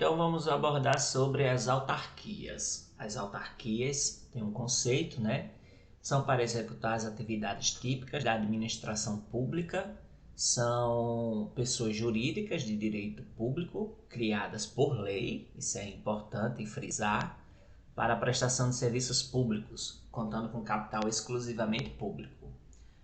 Então vamos abordar sobre as autarquias. As autarquias têm um conceito, né? São para executar as atividades típicas da administração pública, são pessoas jurídicas de direito público criadas por lei, isso é importante frisar, para a prestação de serviços públicos, contando com capital exclusivamente público.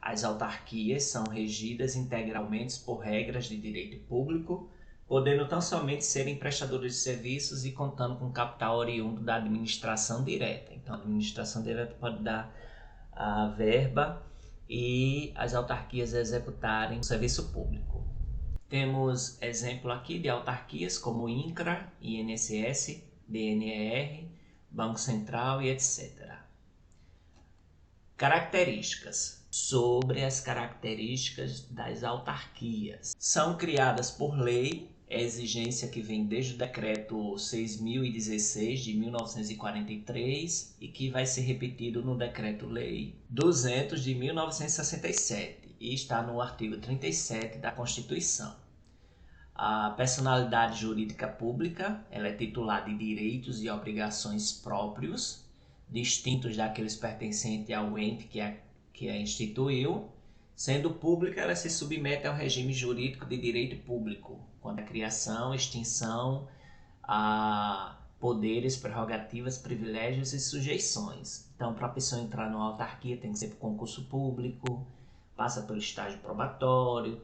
As autarquias são regidas integralmente por regras de direito público, podendo tão somente serem prestadores de serviços e contando com capital oriundo da administração direta. Então, a administração direta pode dar a verba e as autarquias executarem o serviço público. Temos exemplo aqui de autarquias como INCRA, INSS, DNR, Banco Central e etc. Características. Sobre as características das autarquias. São criadas por lei, é exigência que vem desde o decreto 6.016 de 1943 e que vai ser repetido no decreto-lei 200 de 1967 e está no artigo 37 da Constituição. A personalidade jurídica pública, ela é titular de direitos e obrigações próprios, distintos daqueles pertencentes ao ente que a instituiu. Sendo pública, ela se submete ao regime jurídico de direito público, quanto à criação, extinção, a poderes, prerrogativas, privilégios e sujeições. Então, para a pessoa entrar numa autarquia, tem que ser por concurso público, passa pelo estágio probatório,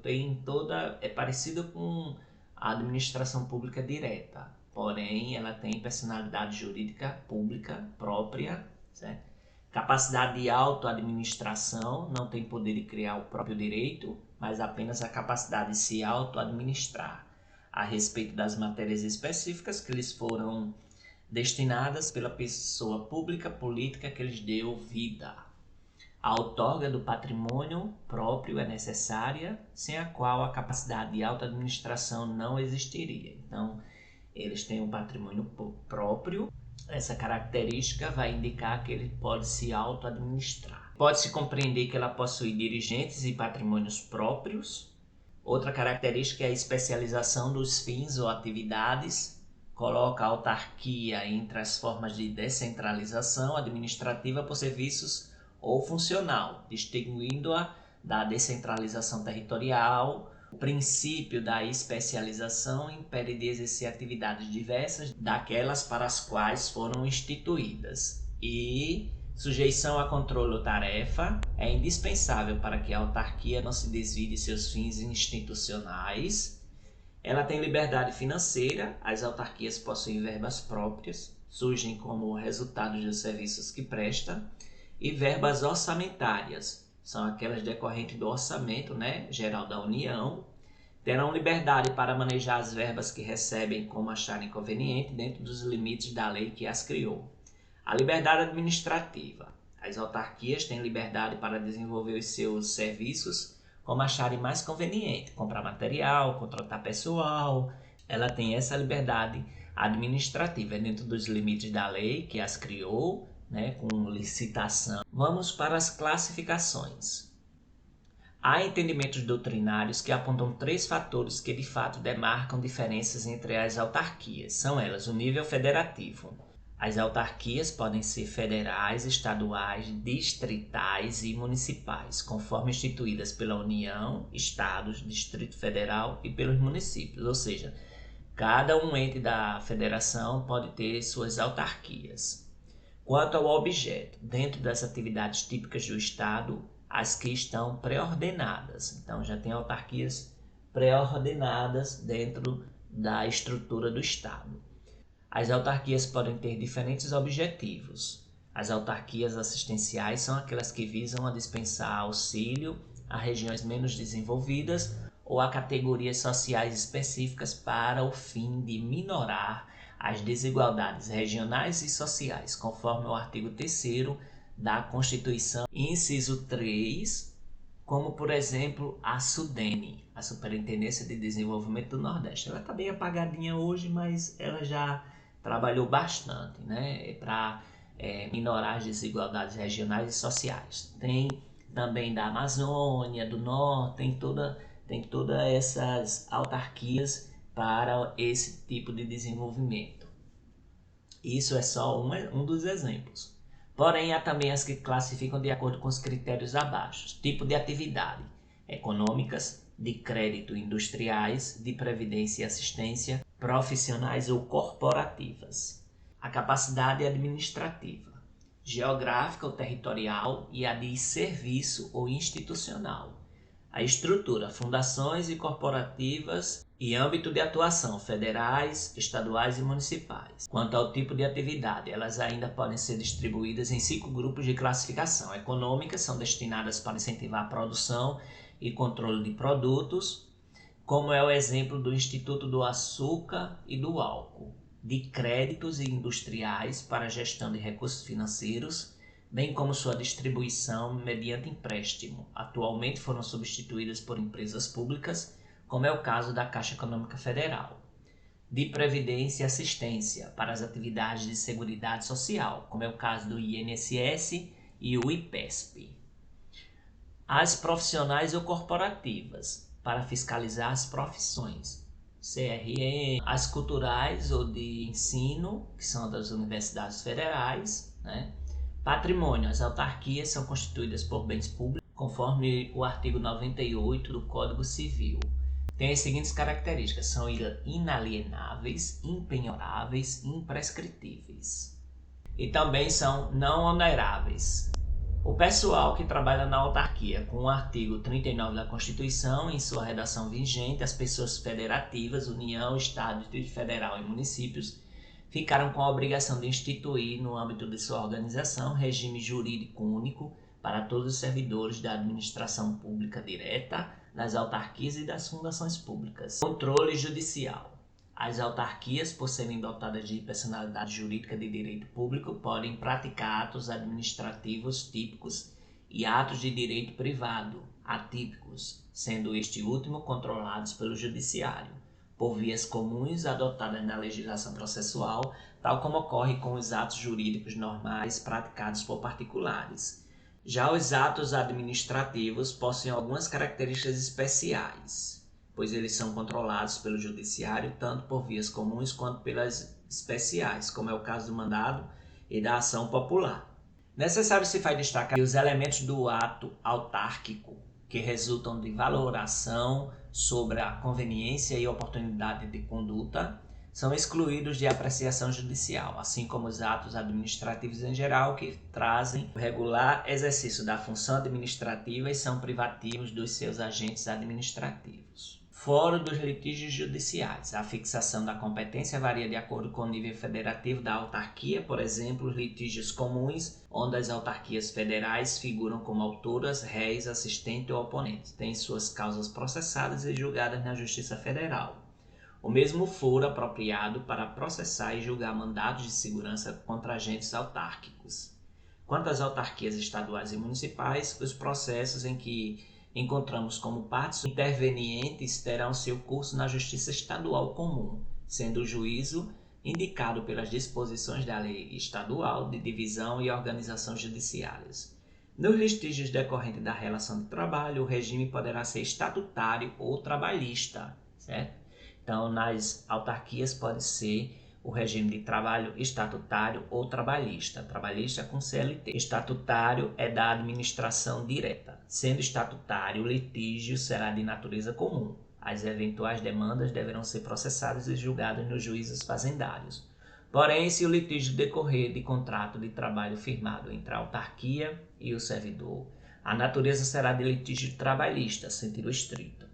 é parecido com a administração pública direta, porém, ela tem personalidade jurídica pública própria, certo? Capacidade de auto-administração, não tem poder de criar o próprio direito, mas apenas a capacidade de se auto-administrar a respeito das matérias específicas que lhes foram destinadas pela pessoa pública política que lhes deu vida. A outorga do patrimônio próprio é necessária, sem a qual a capacidade de auto-administração não existiria. Então, eles têm um patrimônio próprio. Essa característica vai indicar que ele pode se auto-administrar. Pode-se compreender que ela possui dirigentes e patrimônios próprios. Outra característica é a especialização dos fins ou atividades. Coloca a autarquia entre as formas de descentralização administrativa por serviços ou funcional, distinguindo-a da descentralização territorial. O princípio da especialização impede de exercer atividades diversas daquelas para as quais foram instituídas. E sujeição a controle ou tarefa é indispensável para que a autarquia não se desvie de seus fins institucionais. Ela tem liberdade financeira, as autarquias possuem verbas próprias, surgem como resultado dos serviços que presta, e verbas orçamentárias, são aquelas decorrentes do orçamento, geral da União. Terão liberdade para manejar as verbas que recebem como acharem conveniente dentro dos limites da lei que as criou. A liberdade administrativa. As autarquias têm liberdade para desenvolver os seus serviços como acharem mais conveniente, comprar material, contratar pessoal. Ela tem essa liberdade administrativa dentro dos limites da lei que as criou, com licitação. Vamos para as classificações. Há entendimentos doutrinários que apontam 3 fatores que de fato demarcam diferenças entre as autarquias. São elas: o nível federativo. As autarquias podem ser federais, estaduais, distritais e municipais, conforme instituídas pela União, Estados, Distrito Federal e pelos municípios. Ou seja, cada um ente da federação pode ter suas autarquias. Quanto ao objeto, dentro das atividades típicas do Estado, as que estão pré-ordenadas. Então, já tem autarquias pré-ordenadas dentro da estrutura do Estado. As autarquias podem ter diferentes objetivos. As autarquias assistenciais são aquelas que visam a dispensar auxílio a regiões menos desenvolvidas ou a categorias sociais específicas para o fim de minorar as desigualdades regionais e sociais, conforme o artigo 3º da Constituição, inciso 3, como, por exemplo, a SUDENE, a Superintendência de Desenvolvimento do Nordeste. Ela está bem apagadinha hoje, mas ela já trabalhou bastante para minorar as desigualdades regionais e sociais. Tem também da Amazônia, do Norte, tem todas essas autarquias para esse tipo de desenvolvimento. Isso é só um dos exemplos. Porém, há também as que classificam de acordo com os critérios abaixo: tipo de atividade, econômicas, de crédito, industriais, de previdência e assistência, profissionais ou corporativas. A capacidade administrativa, geográfica ou territorial, e a de serviço ou institucional. A estrutura, fundações e corporativas e âmbito de atuação, federais, estaduais e municipais. Quanto ao tipo de atividade, elas ainda podem ser distribuídas em 5 grupos de classificação. Econômicas são destinadas para incentivar a produção e controle de produtos, como é o exemplo do Instituto do Açúcar e do Álcool. De créditos e industriais para a gestão de recursos financeiros, bem como sua distribuição mediante empréstimo. Atualmente foram substituídas por empresas públicas, como é o caso da Caixa Econômica Federal. De previdência e assistência para as atividades de seguridade social, como é o caso do INSS e o IPESP. As profissionais ou corporativas, para fiscalizar as profissões, CRM, as culturais ou de ensino, que são das universidades federais, né? Patrimônio, as autarquias são constituídas por bens públicos, conforme o artigo 98 do Código Civil. Tem as seguintes características: são inalienáveis, impenhoráveis, imprescritíveis. E também são não oneráveis. O pessoal que trabalha na autarquia, com o artigo 39 da Constituição, em sua redação vigente, as pessoas federativas, União, Estado, Distrito Federal e municípios, ficaram com a obrigação de instituir, no âmbito de sua organização, regime jurídico único para todos os servidores da administração pública direta, das autarquias e das fundações públicas. Controle judicial. As autarquias, por serem dotadas de personalidade jurídica de direito público, podem praticar atos administrativos típicos e atos de direito privado atípicos, sendo este último controlados pelo judiciário, por vias comuns adotadas na legislação processual, tal como ocorre com os atos jurídicos normais praticados por particulares. Já os atos administrativos possuem algumas características especiais, pois eles são controlados pelo judiciário tanto por vias comuns quanto pelas especiais, como é o caso do mandado e da ação popular. Necessário se faz destacar que os elementos do ato autárquico, que resultam de valoração sobre a conveniência e oportunidade de conduta, são excluídos de apreciação judicial, assim como os atos administrativos em geral, que trazem o regular exercício da função administrativa e são privativos dos seus agentes administrativos. Fórum dos litígios judiciais. A fixação da competência varia de acordo com o nível federativo da autarquia, por exemplo, os litígios comuns, onde as autarquias federais figuram como autoras, réis, assistente ou oponente, têm suas causas processadas e julgadas na Justiça Federal. O mesmo foro apropriado para processar e julgar mandados de segurança contra agentes autárquicos. Quanto às autarquias estaduais e municipais, os processos em que encontramos como partes intervenientes terão seu curso na Justiça Estadual Comum, sendo o juízo indicado pelas disposições da lei estadual de divisão e organização judiciárias. Nos litígios decorrentes da relação de trabalho, o regime poderá ser estatutário ou trabalhista, certo? Então, nas autarquias pode ser o regime de trabalho estatutário ou trabalhista. Trabalhista com CLT. Estatutário é da administração direta. Sendo estatutário, o litígio será de natureza comum. As eventuais demandas deverão ser processadas e julgadas nos juízos fazendários. Porém, se o litígio decorrer de contrato de trabalho firmado entre a autarquia e o servidor, a natureza será de litígio trabalhista, sentido estrito,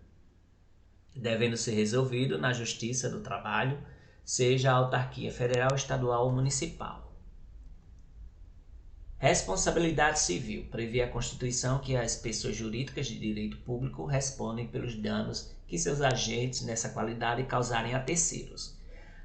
devendo ser resolvido na Justiça do Trabalho, seja a autarquia federal, estadual ou municipal. Responsabilidade civil. Prevê a Constituição que as pessoas jurídicas de direito público respondem pelos danos que seus agentes nessa qualidade causarem a terceiros.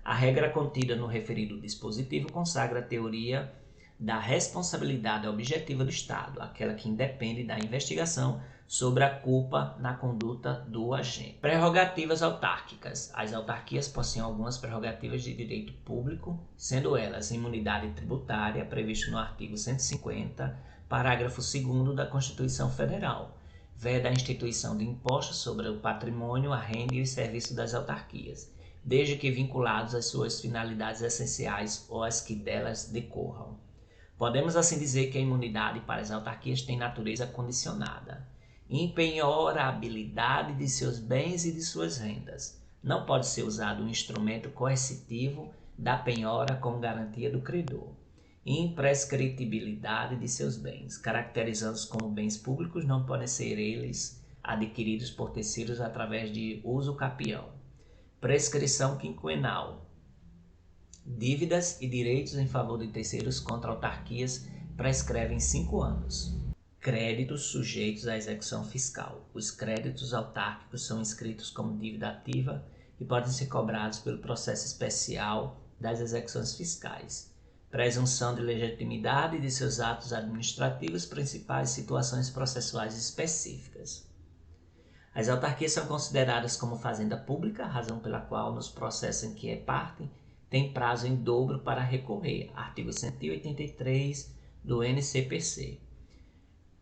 A regra contida no referido dispositivo consagra a teoria da responsabilidade objetiva do Estado, aquela que independe da investigação sobre a culpa na conduta do agente. Prerrogativas autárquicas. As autarquias possuem algumas prerrogativas de direito público, sendo elas imunidade tributária, previsto no artigo 150, parágrafo 2º da Constituição Federal, veda a instituição de impostos sobre o patrimônio, a renda e os serviços das autarquias, desde que vinculados às suas finalidades essenciais ou às que delas decorram. Podemos assim dizer que a imunidade para as autarquias tem natureza condicionada, impenhorabilidade de seus bens e de suas rendas. Não pode ser usado um instrumento coercitivo da penhora como garantia do credor. Imprescritibilidade de seus bens, caracterizando-os como bens públicos, não podem ser eles adquiridos por terceiros através de uso capião. Prescrição quinquenal. Dívidas e direitos em favor de terceiros contra autarquias prescrevem 5 anos. Créditos sujeitos à execução fiscal. Os créditos autárquicos são inscritos como dívida ativa e podem ser cobrados pelo processo especial das execuções fiscais. Presunção de legitimidade de seus atos administrativos, principais situações processuais específicas. As autarquias são consideradas como fazenda pública, razão pela qual, nos processos em que é parte, tem prazo em dobro para recorrer. Artigo 183 do NCPC.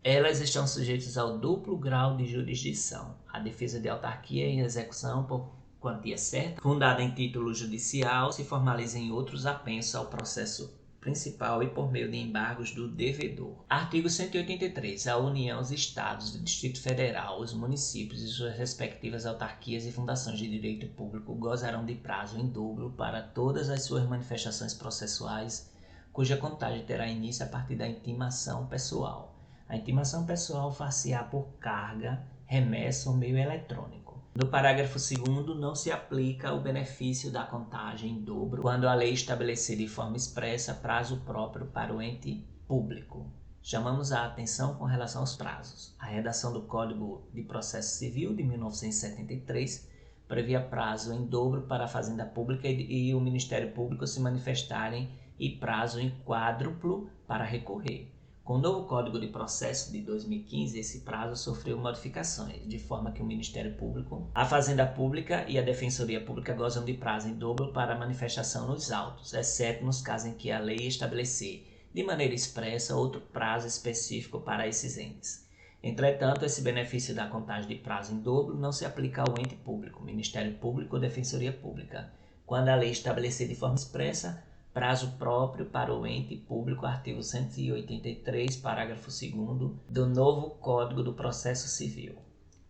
Elas estão sujeitas ao duplo grau de jurisdição. A defesa de autarquia em execução por quantia certa, fundada em título judicial, se formaliza em outros apensos ao processo principal e por meio de embargos do devedor. Artigo 183. A União, os Estados, o Distrito Federal, os municípios e suas respectivas autarquias e fundações de direito público gozarão de prazo em dobro para todas as suas manifestações processuais, cuja contagem terá início a partir da intimação pessoal. A intimação pessoal far-se-á por carga, remessa ou meio eletrônico. No parágrafo 2º, não se aplica o benefício da contagem em dobro quando a lei estabelecer de forma expressa prazo próprio para o ente público. Chamamos a atenção com relação aos prazos. A redação do Código de Processo Civil de 1973 previa prazo em dobro para a Fazenda Pública e o Ministério Público se manifestarem e prazo em quádruplo para recorrer. Com o novo Código de Processo de 2015, esse prazo sofreu modificações, de forma que o Ministério Público, a Fazenda Pública e a Defensoria Pública gozam de prazo em dobro para manifestação nos autos, exceto nos casos em que a lei estabelecer, de maneira expressa, outro prazo específico para esses entes. Entretanto, esse benefício da contagem de prazo em dobro não se aplica ao ente público, Ministério Público ou Defensoria Pública, quando a lei estabelecer de forma expressa prazo próprio para o ente público, artigo 183, parágrafo 2º do novo Código do Processo Civil.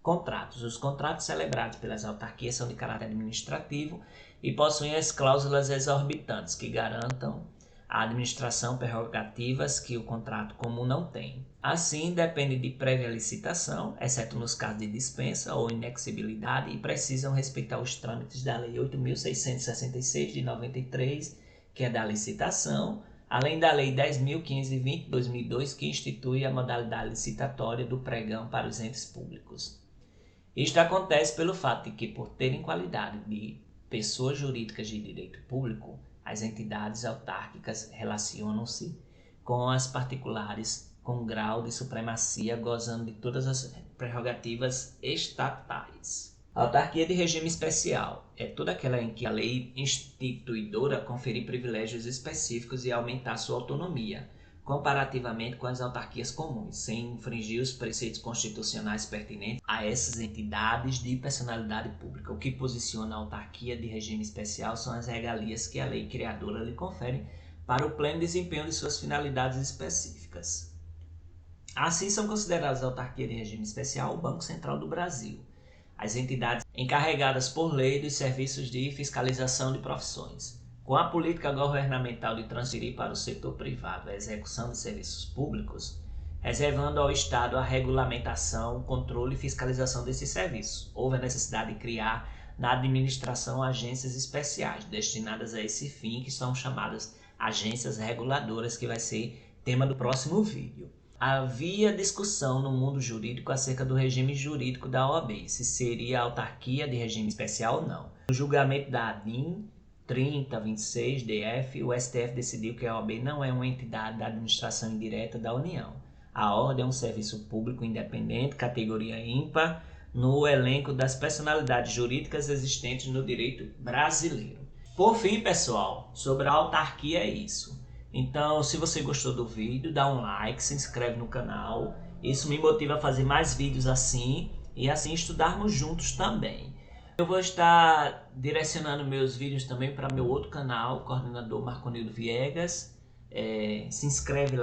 Contratos. Os contratos celebrados pelas autarquias são de caráter administrativo e possuem as cláusulas exorbitantes que garantam à administração prerrogativas que o contrato comum não tem. Assim, depende de prévia licitação, exceto nos casos de dispensa ou inexigibilidade, e precisam respeitar os trâmites da Lei 8.666 de 93, que é da licitação, além da Lei 10.520 de 2002, que institui a modalidade licitatória do pregão para os entes públicos. Isto acontece pelo fato de que, por terem qualidade de pessoas jurídicas de direito público, as entidades autárquicas relacionam-se com as particulares com grau de supremacia, gozando de todas as prerrogativas estatais. A autarquia de regime especial é toda aquela em que a lei instituidora conferir privilégios específicos e aumentar sua autonomia, comparativamente com as autarquias comuns, sem infringir os preceitos constitucionais pertinentes a essas entidades de personalidade pública. O que posiciona a autarquia de regime especial são as regalias que a lei criadora lhe confere para o pleno desempenho de suas finalidades específicas. Assim são consideradas a autarquia de regime especial o Banco Central do Brasil, as entidades encarregadas por lei dos serviços de fiscalização de profissões, com a política governamental de transferir para o setor privado a execução de serviços públicos, reservando ao Estado a regulamentação, controle e fiscalização desses serviços. Houve a necessidade de criar na administração agências especiais destinadas a esse fim, que são chamadas agências reguladoras, que vai ser tema do próximo vídeo. Havia discussão no mundo jurídico acerca do regime jurídico da OAB, se seria autarquia de regime especial ou não. No julgamento da ADIM 3026-DF, o STF decidiu que a OAB não é uma entidade da administração indireta da União. A ordem é um serviço público independente, categoria ímpar, no elenco das personalidades jurídicas existentes no direito brasileiro. Por fim, pessoal, sobre a autarquia é isso. Então, se você gostou do vídeo, dá um like, se inscreve no canal. Isso me motiva a fazer mais vídeos assim e assim estudarmos juntos também. Eu vou estar direcionando meus vídeos também para meu outro canal, Coordenador Marconildo Viegas. Se inscreve lá.